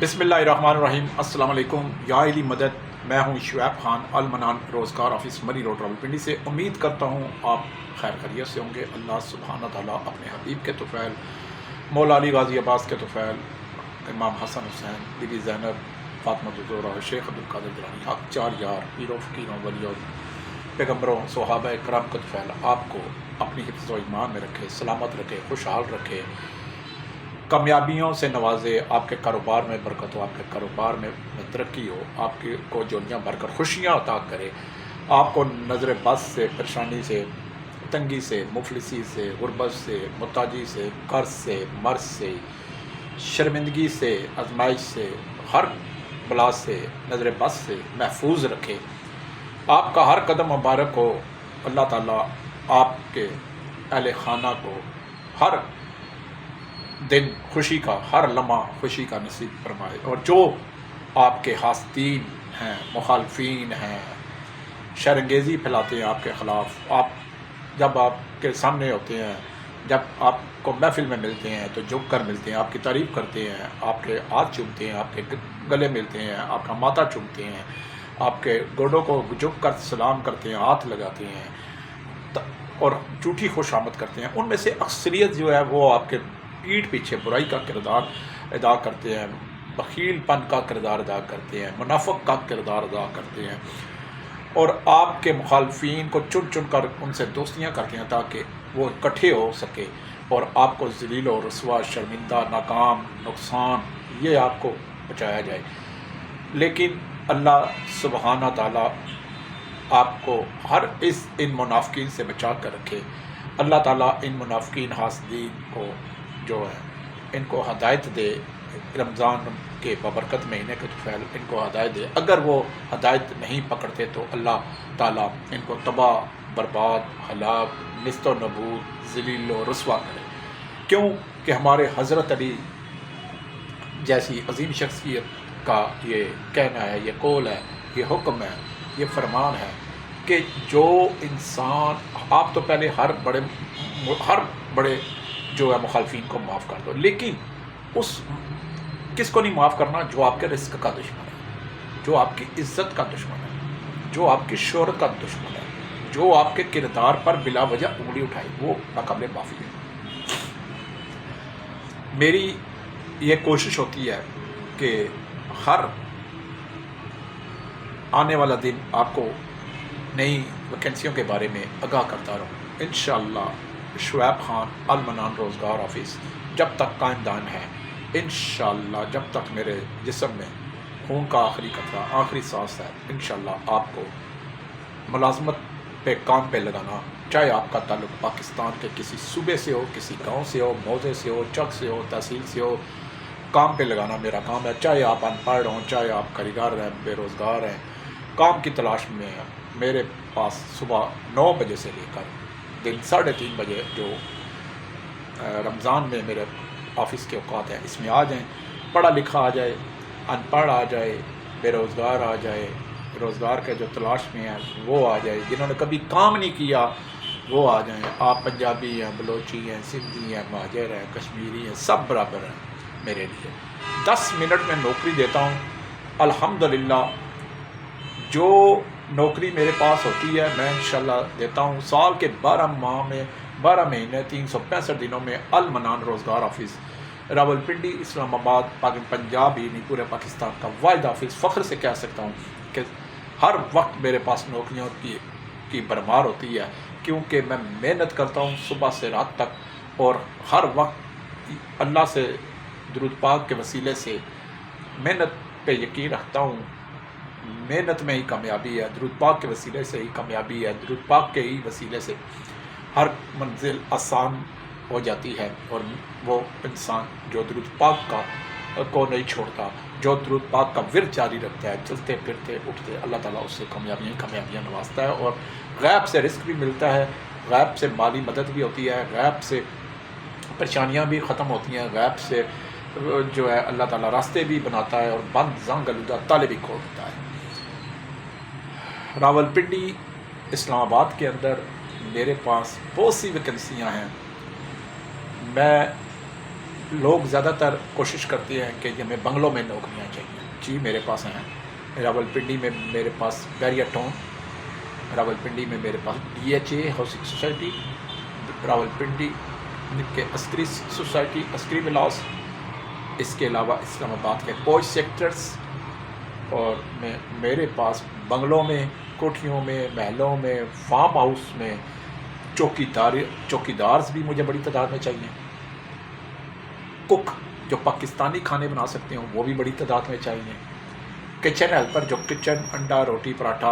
بسم اللہ الرحمن الرحیم۔ السلام علیکم یا علی مدد۔ میں ہوں شعیب خان، المنان روزگار آفس مری روڈ راولپنڈی سے۔ امید کرتا ہوں آپ خیر خیریت سے ہوں گے۔ اللہ سبحانہ تعالیٰ اپنے حبیب کے طفیل مولا علی غازی عباس کے طفیل امام حسن حسین، بی بی زینب، فاطمہ الزہرا، شیخ عبدالقادر جیلانی، حق چار یار، پیروں فقیروں ولیوں پیغمبروں صحابہ کرام کے طفیل آپ کو اپنی حفظ و ایمان میں رکھے، سلامت رکھے، خوشحال رکھے، کامیابیوں سے نوازے، آپ کے کاروبار میں برکت ہو، آپ کے کاروبار میں ترقی ہو، آپ کو جولیاں بھر کر خوشیاں عطا کرے، آپ کو نظر بد سے، پریشانی سے، تنگی سے، مفلسی سے، غربت سے، محتاجی سے، قرض سے، مرض سے، شرمندگی سے، آزمائش سے، ہر بلا سے، نظر بد سے محفوظ رکھے۔ آپ کا ہر قدم مبارک ہو۔ اللہ تعالیٰ آپ کے اہل خانہ کو ہر دن خوشی کا، ہر لمحہ خوشی کا نصیب فرمائے، اور جو آپ کے حاسدین ہیں، مخالفین ہیں، شرانگیزی پھیلاتے ہیں آپ کے خلاف، جب آپ کے سامنے ہوتے ہیں، جب آپ کو محفل میں ملتے ہیں تو جھک کر ملتے ہیں، آپ کی تعریف کرتے ہیں، آپ کے ہاتھ چومتے ہیں، آپ کے گلے ملتے ہیں، آپ کا ماتھا چومتے ہیں، آپ کے گوڈوں کو جھک کر سلام کرتے ہیں، ہاتھ لگاتے ہیں اور جھوٹی خوش آمد کرتے ہیں، ان میں سے اکثریت جو ہے وہ آپ کے پیٹھ پیچھے برائی کا کردار ادا کرتے ہیں، بخیل پن کا کردار ادا کرتے ہیں، منافق کا کردار ادا کرتے ہیں، اور آپ کے مخالفین کو چن چن کر ان سے دوستیاں کرتے ہیں تاکہ وہ اکٹھے ہو سکے اور آپ کو ذلیل و رسوا، شرمندہ، ناکام، نقصان یہ آپ کو بچایا جائے۔ لیکن اللہ سبحانہ تعالیٰ آپ کو ہر ان منافقین سے بچا کر رکھے۔ اللہ تعالیٰ ان منافقین حاسدین کو جو ہے ان کو ہدایت دے، رمضان کے ببرکت مہینے کے طفیل ان کو ہدایت دے۔ اگر وہ ہدایت نہیں پکڑتے تو اللہ تعالیٰ ان کو تباہ، برباد، ہلاک، نیست و نابود، ذلیل و رسوا کرے۔ کیوں کہ ہمارے حضرت علی جیسی عظیم شخصیت کا یہ کہنا ہے، یہ قول ہے، یہ حکم ہے، یہ فرمان ہے کہ جو انسان، آپ تو پہلے ہر بڑے جو ہے مخالفین کو معاف کر دو، لیکن کس کو نہیں معاف کرنا؟ جو آپ کے رزق کا دشمن ہے، جو آپ کی عزت کا دشمن ہے، جو آپ کی شہرت کا دشمن ہے، جو آپ کے کردار پر بلا وجہ انگلی اٹھائے، وہ ناقابل معافی ہے۔ میری یہ کوشش ہوتی ہے کہ ہر آنے والا دن آپ کو نئی ویکینسیوں کے بارے میں آگاہ کرتا رہوں۔ انشاءاللہ شعیب خان، المنان روزگار آفس جب تک قائم دائم ہے، انشاءاللہ جب تک میرے جسم میں خون کا آخری قطرہ، آخری سانس ہے، انشاءاللہ آپ کو ملازمت پہ، کام پہ لگانا، چاہے آپ کا تعلق پاکستان کے کسی صوبے سے ہو، کسی گاؤں سے ہو، موضع سے ہو، چک سے ہو، تحصیل سے ہو، کام پہ لگانا میرا کام ہے۔ چاہے آپ ان پڑھ ہوں، چاہے آپ کاریگر ہیں، بے روزگار ہیں، کام کی تلاش میں ہیں، میرے پاس صبح 9 بجے سے لے کر دن 3:30 بجے جو رمضان میں میرے آفس کے اوقات ہیں، اس میں آ جائیں۔ پڑھا لکھا آ جائے، ان پڑھ آ جائے، بے روزگار آ جائے، روزگار کے جو تلاش میں ہیں وہ آ جائے، جنہوں نے کبھی کام نہیں کیا وہ آ جائیں۔ آپ پنجابی ہیں، بلوچی ہیں، سندھی ہیں، مہاجر ہیں، کشمیری ہیں، سب برابر ہیں میرے لیے۔ 10 منٹ میں نوکری دیتا ہوں الحمدللہ۔ جو نوکری میرے پاس ہوتی ہے میں انشاءاللہ دیتا ہوں۔ سال کے 12 ماہ میں، 12 مہینے 365 دنوں میں المنان روزگار آفس راولپنڈی، اسلام آباد، پنجاب ہی نہیں پورے پاکستان کا واحد آفس، فخر سے کہہ سکتا ہوں کہ ہر وقت میرے پاس نوکریوں کی بھرمار ہوتی ہے، کیونکہ میں محنت کرتا ہوں صبح سے رات تک، اور ہر وقت اللہ سے درود پاک کے وسیلے سے محنت پہ یقین رکھتا ہوں۔ محنت میں ہی کامیابی ہے، درود پاک کے وسیلے سے ہی کامیابی ہے، درود پاک کے ہی وسیلے سے ہر منزل آسان ہو جاتی ہے، اور وہ انسان جو درود پاک کو نہیں چھوڑتا، جو درود پاک کا ورد جاری رکھتا ہے، چلتے پھرتے اٹھتے، اللہ تعالیٰ اس سے کامیابیاں نوازتا ہے، اور غیب سے رزق بھی ملتا ہے، غیب سے مالی مدد بھی ہوتی ہے، غیب سے پریشانیاں بھی ختم ہوتی ہیں، غیب سے جو ہے اللہ تعالیٰ راستے بھی بناتا ہے، اور بند زنگ آلودہ تالے بھی کھولتا ہے۔ راولپنڈی، اسلام آباد کے اندر میرے پاس بہت سی ویکنسیاں ہیں۔ میں लोग ज़्यादातर कोशिश करते हैं कि हमें बंगलों में नौकरियां चाहिए। जी मेरे पास हैं, रावलपिंडी में मेरे पास बैरियर टाउन, रावलपिंडी में मेरे पास DHA हाउसिंग सोसाइटी, रावलपिंडी के अस्करी सोसाइटी, अस्करी विलास, इसके अलावा इस्लामाबाद के पॉइंट सेक्टर्स, और मेरे पास बंगलों में, कोठियों में, महलों में, फार्म हाउस में चौकीदार भी मुझे बड़ी तादाद में चाहिए। कुक जो पाकिस्तानी खाने बना सकते हो वो भी बड़ी तादाद में चाहिए। किचन हेल्पर जो किचन अंडा रोटी पराठा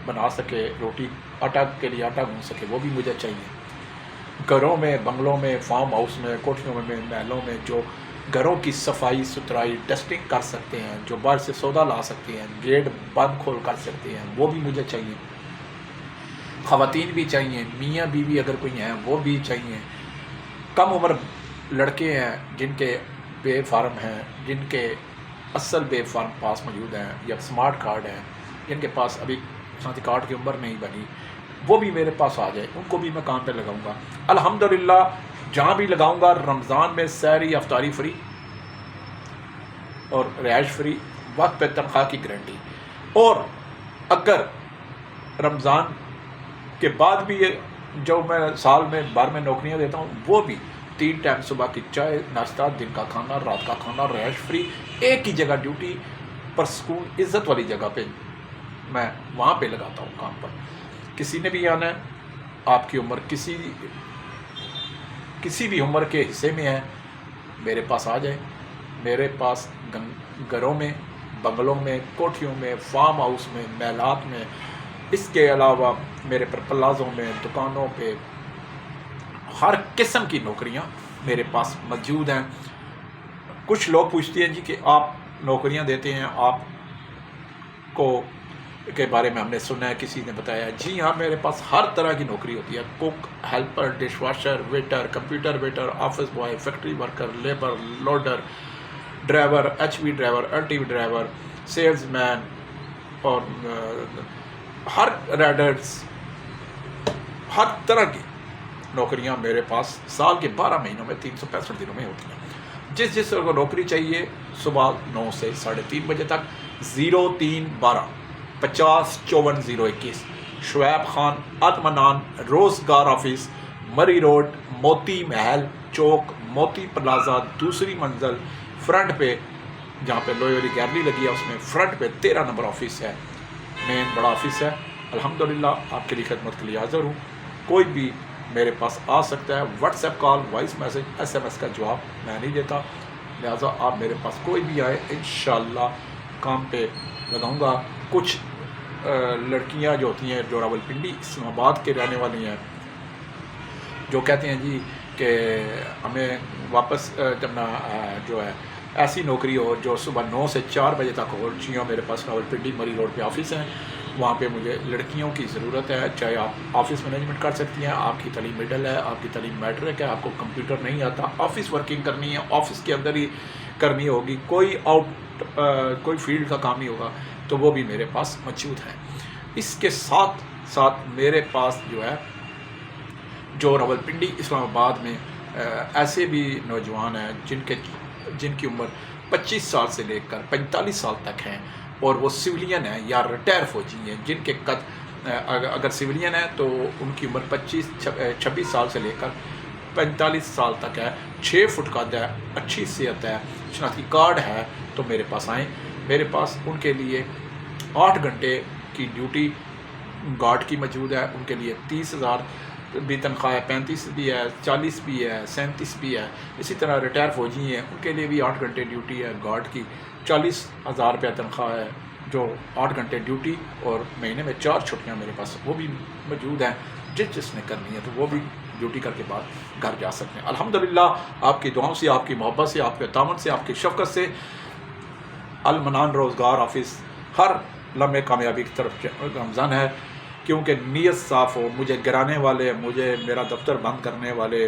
बना सके, रोटी आटा के लिए आटा गूंथ सके, वो भी मुझे चाहिए। घरों में, बंगलों में, फार्म हाउस में, कोठियों में, महलों में जो घरों की सफाई सुथराई डस्टिंग कर सकते हैं, जो बाहर से सौदा ला सकते हैं, गेट बंद खोल कर सकते हैं, वो भी मुझे चाहिए। ख़वातीन भी चाहिए, मियाँ बीवी अगर कोई हैं वो भी चाहिए। कम उम्र लड़के हैं जिनके बे फार्म हैं, जिनके असल बे फार्म पास मौजूद हैं या स्मार्ट कार्ड हैं, जिनके पास अभी शनाख्ती कार्ड की उम्र नहीं बनी, वो भी मेरे पास आ जाए, उनको भी मैं काम पे लगाऊंगा। अल्हम्दुलिल्लाह जहाँ भी लगाऊंगा रमज़ान में सहरी अफ्तारी फ्री और रिहाइश फ्री, वक्त पे तनख्वाह की गारंटी। और अगर रमज़ान के बाद भी जो मैं साल में बार में नौकरियां देता हूँ, वो भी 3 टाइम सुबह की चाय, नाश्ता, दिन का खाना, रात का खाना, रिहाइश फ्री, एक ही जगह ड्यूटी पर, सुकून इज़्ज़त वाली जगह पे मैं वहाँ पे लगाता हूँ काम पर। किसी ने भी आना है, आपकी उम्र किसी भी उम्र के हिस्से में है, मेरे पास आ जाए। मेरे पास घरों में, बंगलों में, कोठियों में, फार्म हाउस में, महलात में, इसके अलावा मेरे पर प्लाज़ों में, दुकानों पे हर किस्म की नौकरियां मेरे पास मौजूद हैं। कुछ लोग पूछते हैं जी कि आप नौकरियां देते हैं, आपको के बारे में हमने सुना है, किसी ने बताया। जी हाँ, मेरे पास हर तरह की नौकरी होती है। Cook, helper, dish washer, waiter, computer waiter, office boy, factory worker, labour, loader, driver, HV driver, LTV driver, salesman और हर राइडर्स, हर तरह की नौकरियां मेरे पास साल के 12 महीनों में 365 दिनों में होती हैं। जिस को नौकरी चाहिए सुबह 9 से 3:30 बजे तक 0312 50 54 021 शुएब खान अल मनान रोज़गार ऑफिस, मरी रोड, मोती महल चौक, मोती प्लाजा, दूसरी मंजिल, फ्रंट पे जहाँ पे लोहे वाली गैलरी लगी है उसमें फ्रंट पे 13 नंबर ऑफिस है, मेन बड़ा ऑफिस है। अल्हम्दुलिल्लाह आपके लिए खिदमत के लिए हाज़िर हूँ। कोई भी मेरे पास आ सकता है। WhatsApp call, voice message, SMS का जवाब मैं नहीं देता, लिहाजा आप मेरे पास कोई भी आए, इंशाअल्लाह काम पे लगाऊंगा। कुछ लड़कियां जो होती हैं जो रावलपिंडी इस्लामाबाद के रहने वाली हैं, जो कहते हैं जी कि हमें वापस करना जो है ऐसी नौकरी हो जो सुबह 9 से 4 बजे तक हो। जी हाँ, मेरे पास रावलपिंडी मरी रोड पे ऑफिस हैं, वहाँ पे मुझे लड़कियों की ज़रूरत है। चाहे आप ऑफिस मैनेजमेंट कर सकती हैं, आपकी तालीम मिडल है, आपकी तालीम मैट्रिक है, आपको कंप्यूटर नहीं आता, ऑफिस वर्किंग करनी है, ऑफिस के अंदर ही करनी होगी, कोई फील्ड का काम नहीं होगा, तो वो भी मेरे पास मौजूद है। इसके साथ साथ मेरे पास जो है जो रावलपिंडी इस्लामाबाद में ऐसे भी नौजवान हैं जिनकी उम्र 25 साल से लेकर 45 साल तक हैं और वो सिविलियन हैं या रिटायर फौजी हैं, जिनके कद अगर सिविलियन है तो उनकी उम्र 26 साल से लेकर 45 साल तक है, 6 फुट कद है, अच्छी सेहत है, शनाख्ती कार्ड है, तो मेरे पास आएँ। मेरे पास उनके लिए 8 घंटे की ड्यूटी गार्ड की मौजूद है, उनके लिए 30,000 भी तनख्वाह है, 35 भी है, 40 भी है, 37 भी है। इसी तरह रिटायर फौजी हैं, उनके लिए भी 8 घंटे ड्यूटी है, गार्ड की 40,000 रुपया तनख्वाह है, जो 8 घंटे ड्यूटी और महीने में 4 छुट्टियां मेरे पास वो भी मौजूद हैं। जिसने करनी है तो वो भी ड्यूटी करके बाद घर जा सकते हैं। अल्हम्दुलिल्लाह आपकी दुआओं से, आपकी मोहब्बत से, आपके तामन से, आपकी शफ़क़त से अल मनान रोज़गार ऑफिस हर लम्हे कामयाबी की तरफ रमज़ान है, क्योंकि नीयत साफ़ हो। मुझे गिराने वाले, मुझे मेरा दफ्तर बंद करने वाले,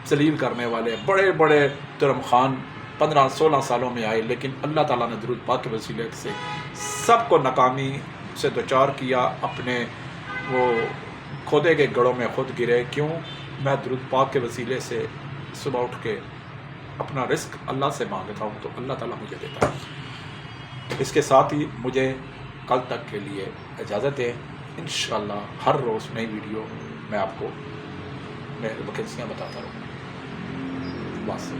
जलील करने वाले बड़े बड़े तुरम खान 15-16 सालों में आए, लेकिन अल्लाह ताला ने दुरूद पाक के वसीले से सबको नाकामी से दोचार किया। अपने वो खोदे के गढ़ों में खुद गिरे। क्यों? मैं दुरूद पाक के वसीले से सुबह उठ के اپنا رزق اللہ سے مانگتا ہوں تو اللہ تعالیٰ مجھے دیتا ہے۔ اس کے ساتھ ہی مجھے کل تک کے لیے اجازت ہے، انشاءاللہ ہر روز نئی ویڈیو میں آپ کو ویکینسیاں بتاتا رہوں گا۔ بس